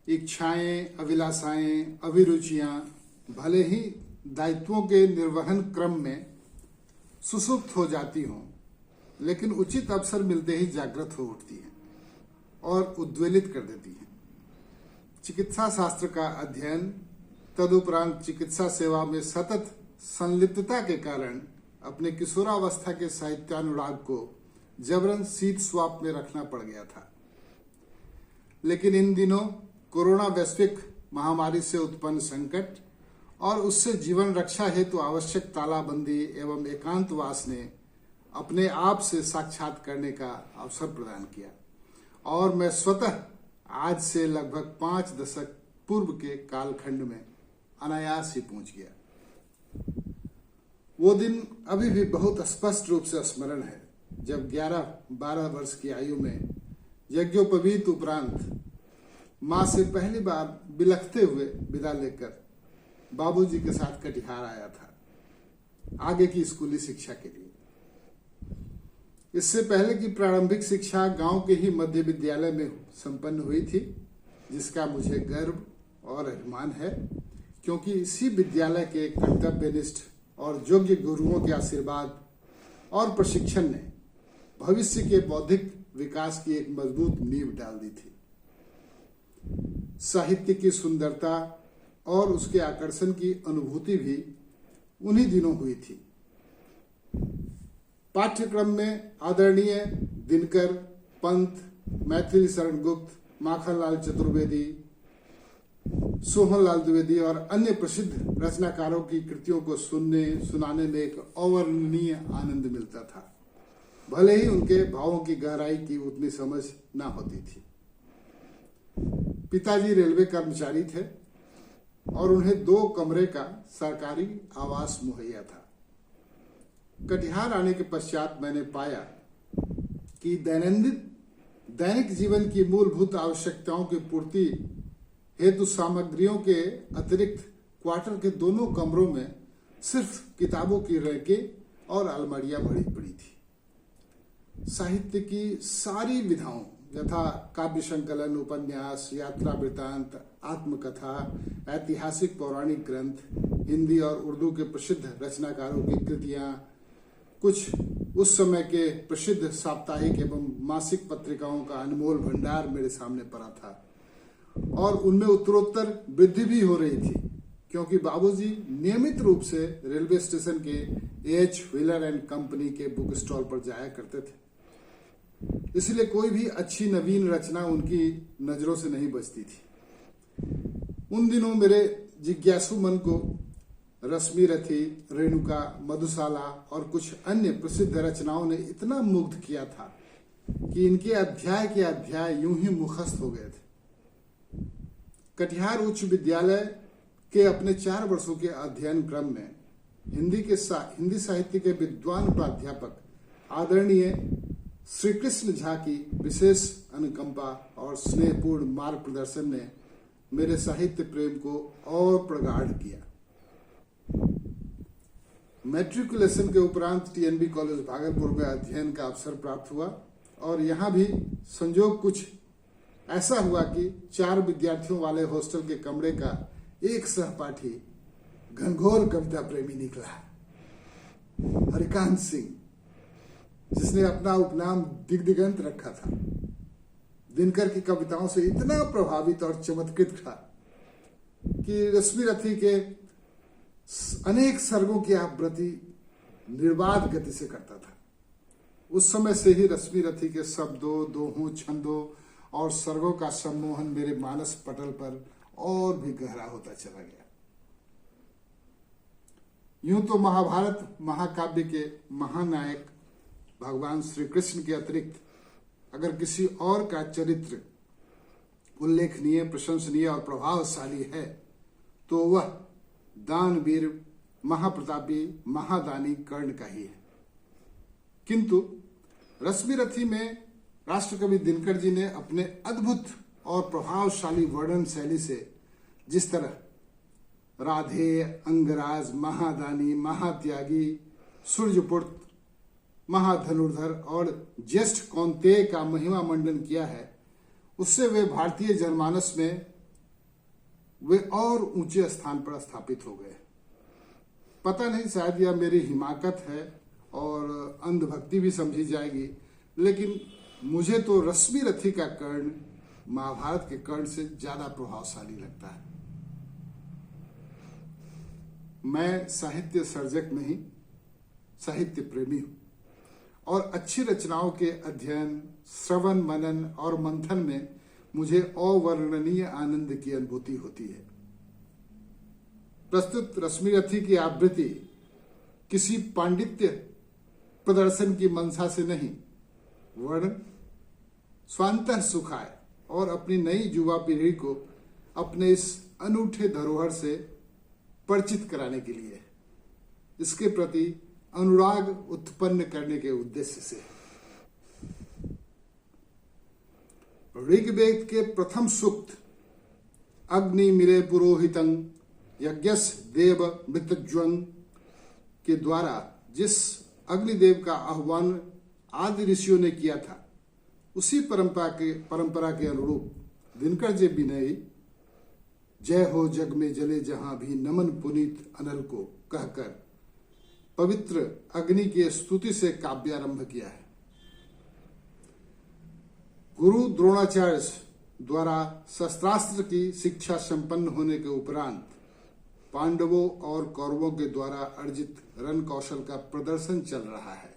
इच्छाएं, अभिलाषाएं, अभिरुचियां भले ही दायित्वों के निर्वहन क्रम में सुसुप्त हो जाती हों, लेकिन उचित अवसर मिलते ही जागृत हो उठती हैं और उद्वेलित कर देती हैं। चिकित्सा शास्त्र का अध्ययन, तदुपरांत चिकित्सा सेवा में सतत संलिप्तता के कारण अपने किशोरावस्था के साहित्यानुराग को जबरन सीट स्वाप में रखना पड़ गया था। लेकिन इन दिनों कोरोना वैश्विक महामारी से उत्पन्न संकट और उससे जीवन रक्षा हेतु आवश्यक तालाबंदी एवं एकांतवास ने अपने आप से साक्षात करने का अवसर प्रदान किया और मैं स्वतः आज से लगभग 5 दशक पूर्व के कालखंड में अनायास ही पहुंच गया। वो दिन अभी भी बहुत स्पष्ट रूप से स्मरण है जब 11-12 वर्ष की आयु में यज्ञोपवीत उपरांत माँ से पहली बार बिलखते हुए विदा लेकर बाबूजी के साथ कटिहार आया था आगे की स्कूली शिक्षा के लिए। इससे पहले की प्रारंभिक शिक्षा गांव के ही मध्य विद्यालय में संपन्न हुई थी, जिसका मुझे गर्व और अभिमान है, क्योंकि इसी विद्यालय के कर्तव्यनिष्ठ और योग्य गुरुओं के आशीर्वाद और प्रशिक्षण ने भविष्य के बौद्धिक विकास की एक मजबूत नींव डाल दी थी। साहित्य की सुंदरता और उसके आकर्षण की अनुभूति भी उन्हीं दिनों हुई थी। पाठ्यक्रम में आदरणीय दिनकर, पंत, मैथिली शरण गुप्त, माखनलाल चतुर्वेदी, सोहनलाल द्विवेदी और अन्य प्रसिद्ध रचनाकारों की कृतियों को सुनने सुनाने में एक अवर्णनीय आनंद मिलता था, भले ही उनके भावों की गहराई की उतनी समझ न होती थी। पिताजी रेलवे कर्मचारी थे और उन्हें 2 कमरे का सरकारी आवास मुहैया था। कटिहार आने के पश्चात मैंने पाया कि दैनिक जीवन की मूलभूत आवश्यकताओं की पूर्ति हेतु सामग्रियों के अतिरिक्त क्वार्टर के 2 कमरों में सिर्फ किताबों की रैकें और अलमारियां भरी पड़ी थी। साहित्य की सारी विधाओं यथा काव्य संकलन, उपन्यास, यात्रा वृत्तांत, आत्मकथा, ऐतिहासिक पौराणिक ग्रंथ, हिंदी और उर्दू के प्रसिद्ध रचनाकारों की कृतियां, कुछ उस समय के प्रसिद्ध साप्ताहिक एवं मासिक पत्रिकाओं का अनमोल भंडार मेरे सामने पड़ा था और उनमें उत्तरोत्तर वृद्धि भी हो रही थी, क्योंकि बाबूजी नियमित रूप से रेलवे स्टेशन के एच व्हीलर एंड कंपनी के बुक स्टॉल पर जाया करते थे। इसलिए कोई भी अच्छी नवीन रचना उनकी नजरों से नहीं बचती थी। उन दिनों मेरे जिज्ञासु मन को रश्मिरथी, रेणुका, मधुशाला और कुछ अन्य प्रसिद्ध रचनाओं ने इतना मुग्ध किया था कि इनके अध्याय के अध्याय यूं ही मुखस्त हो गए थे। कटिहार उच्च विद्यालय के अपने 4 वर्षों के अध्ययन क्रम में हिंदी साहित्य के विद्वान प्राध्यापक आदरणीय श्री कृष्ण झा की विशेष अनुकंपा और स्नेहपूर्ण मार्ग प्रदर्शन ने मेरे साहित्य प्रेम को और प्रगाढ़ किया। मैट्रिकुलेशन के उपरांत टीएनबी कॉलेज भागलपुर में अध्ययन का अवसर प्राप्त हुआ और यहाँ भी संयोग कुछ ऐसा हुआ कि 4 विद्यार्थियों वाले हॉस्टल के कमरे का एक सहपाठी घनघोर कविता प्रेमी निकला, हरिकांत सिंह, जिसने अपना उपनाम दिग्दिगंत रखा था। दिनकर की कविताओं से इतना प्रभावित और चमत्कृत था कि रश्मिरथी के अनेक सर्गों की आवृत्ति निर्बाध गति से करता था। उस समय से ही रश्मिरथी के शब्दों, दोहों, छंदों और सर्गों का सम्मोहन मेरे मानस पटल पर और भी गहरा होता चला गया। यूं तो महाभारत महाकाव्य के महानायक भगवान श्री कृष्ण के अतिरिक्त अगर किसी और का चरित्र उल्लेखनीय, प्रशंसनीय और प्रभावशाली है तो वह दानवीर, महाप्रतापी, महादानी कर्ण का ही है। किंतु रश्मिरथी में राष्ट्रकवि दिनकर जी ने अपने अद्भुत और प्रभावशाली वर्णन शैली से जिस तरह राधे, अंगराज, महादानी, महात्यागी, सूर्यपुत्र, महाधनुर्धर और ज्येष्ठ कौंतेय का महिमा मंडन किया है, उससे वे भारतीय जनमानस में वे और ऊंचे स्थान पर स्थापित हो गए। पता नहीं, शायद यह मेरी हिमाकत है और अंधभक्ति भी समझी जाएगी, लेकिन मुझे तो रश्मि रथी का कर्ण महाभारत के कर्ण से ज्यादा प्रभावशाली लगता है। मैं साहित्य सर्जक नहीं, साहित्य प्रेमी हूं और अच्छी रचनाओं के अध्ययन, श्रवण, मनन और मंथन में मुझे अवर्णनीय आनंद की अनुभूति होती है। प्रस्तुत रश्मि रथी की आवृत्ति किसी पांडित्य प्रदर्शन की मंशा से नहीं, वर्ण स्वांतः सुखाए और अपनी नई युवा पीढ़ी को अपने इस अनूठे धरोहर से परिचित कराने के लिए, इसके प्रति अनुराग उत्पन्न करने के उद्देश्य से। ऋग्वेद के प्रथम सूक्त अग्नि मिरे पुरोहितं यज्ञस देव मृतज्वं के द्वारा जिस अग्निदेव का आह्वान आदि ऋषियों ने किया था, उसी परंपरा के अनुरूप दिनकर जी विनयी जय हो जग में जले जहां भी नमन पुनीत अनल को कहकर पवित्र अग्नि की स्तुति से काव्यारंभ किया है। गुरु द्रोणाचार्य द्वारा शस्त्रास्त्र की शिक्षा संपन्न होने के उपरांत पांडवों और कौरवों के द्वारा अर्जित रण कौशल का प्रदर्शन चल रहा है।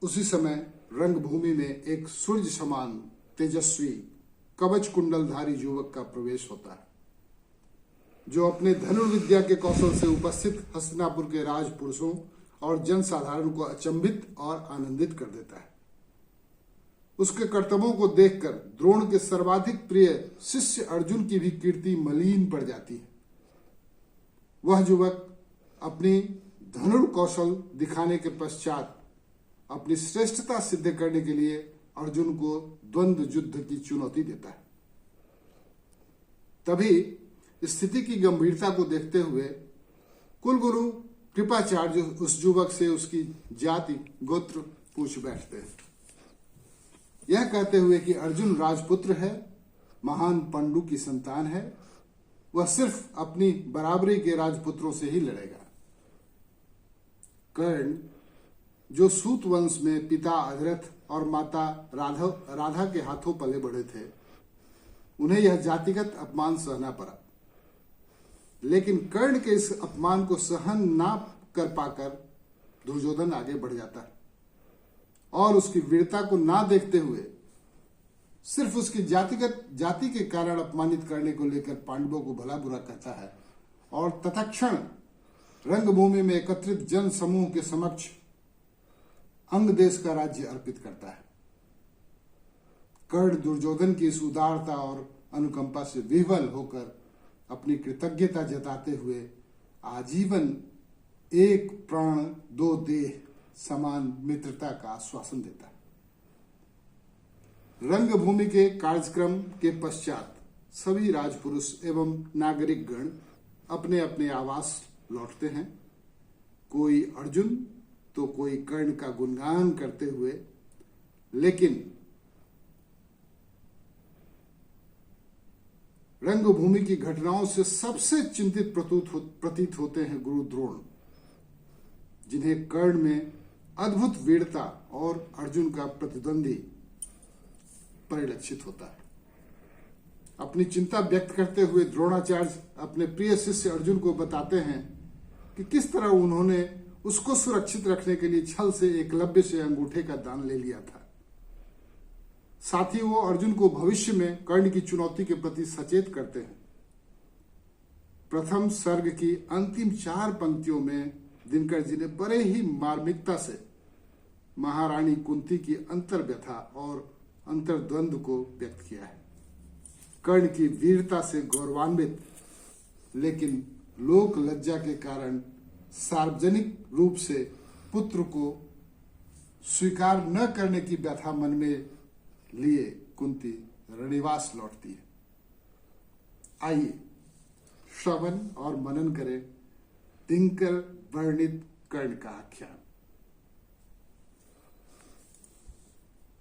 उसी समय रंगभूमि में एक सूर्य समान तेजस्वी कवच कुंडलधारी युवक का प्रवेश होता है, जो अपने धनुर्विद्या के कौशल से उपस्थित हस्तिनापुर के राजपुरुषों और जनसाधारण को अचंभित और आनंदित कर देता है। उसके कर्तव्यों को देखकर द्रोण के सर्वाधिक प्रिय शिष्य अर्जुन की भी कीर्ति मलिन पड़ जाती है। वह युवक अपनी धनुर कौशल दिखाने के पश्चात अपनी श्रेष्ठता सिद्ध करने के लिए अर्जुन को द्वंद्व युद्ध की चुनौती देता है। तभी स्थिति की गंभीरता को देखते हुए कुलगुरु कृपाचार्य उस युवक से उसकी जाति गोत्र पूछ बैठते हैं, यह कहते हुए कि अर्जुन राजपुत्र है, महान पांडु की संतान है, वह सिर्फ अपनी बराबरी के राजपुत्रों से ही लड़ेगा। कर्ण, जो सूत वंश में पिता अधरथ और माता राधा के हाथों पले बढ़े थे, उन्हें यह जातिगत अपमान सहना पड़ा। लेकिन कर्ण के इस अपमान को सहन ना कर पाकर दुर्योधन आगे बढ़ जाता है और उसकी वीरता को ना देखते हुए सिर्फ उसकी जाति के कारण अपमानित करने को लेकर पांडवों को भला बुरा कहता है और तत्क्षण रंगभूमि में एकत्रित जन समूह के समक्ष अंग देश का राज्य अर्पित करता है। कर्ण दुर्योधन की इस उदारता और अनुकंपा से विह्वल होकर अपनी कृतज्ञता जताते हुए आजीवन एक प्राण दो देह समान मित्रता का आश्वासन देता है। रंगभूमि के कार्यक्रम के पश्चात सभी राजपुरुष एवं नागरिक गण अपने अपने आवास लौटते हैं। कोई अर्जुन तो कोई कर्ण का गुणगान करते हुए, लेकिन रंगभूमि की घटनाओं से सबसे चिंतित प्रतीत होते हैं गुरु द्रोण, जिन्हें कर्ण में अद्भुत वीरता और अर्जुन का प्रतिद्वंदी परिलक्षित होता है। अपनी चिंता व्यक्त करते हुए द्रोणाचार्य अपने प्रिय शिष्य अर्जुन को बताते हैं कि किस तरह उन्होंने उसको सुरक्षित रखने के लिए छल से एकलव्य से अंगूठे का दान ले लिया था। साथ ही वो अर्जुन को भविष्य में कर्ण की चुनौती के प्रति सचेत करते हैं। प्रथम सर्ग की अंतिम 4 पंक्तियों में दिनकर जी ने बड़े ही मार्मिकता से महारानी कुंती की अंतर्व्यथा और अंतर्द्वंद को व्यक्त किया है। कर्ण की वीरता से गौरवान्वित, लेकिन लोक लज्जा के कारण सार्वजनिक रूप से पुत्र को स्वीकार न करने की व्यथा मन में लिए कुंती रणिवास लौटती है। आइए श्रवण और मनन करें दिनकर वर्णित कर्ण का आख्यान।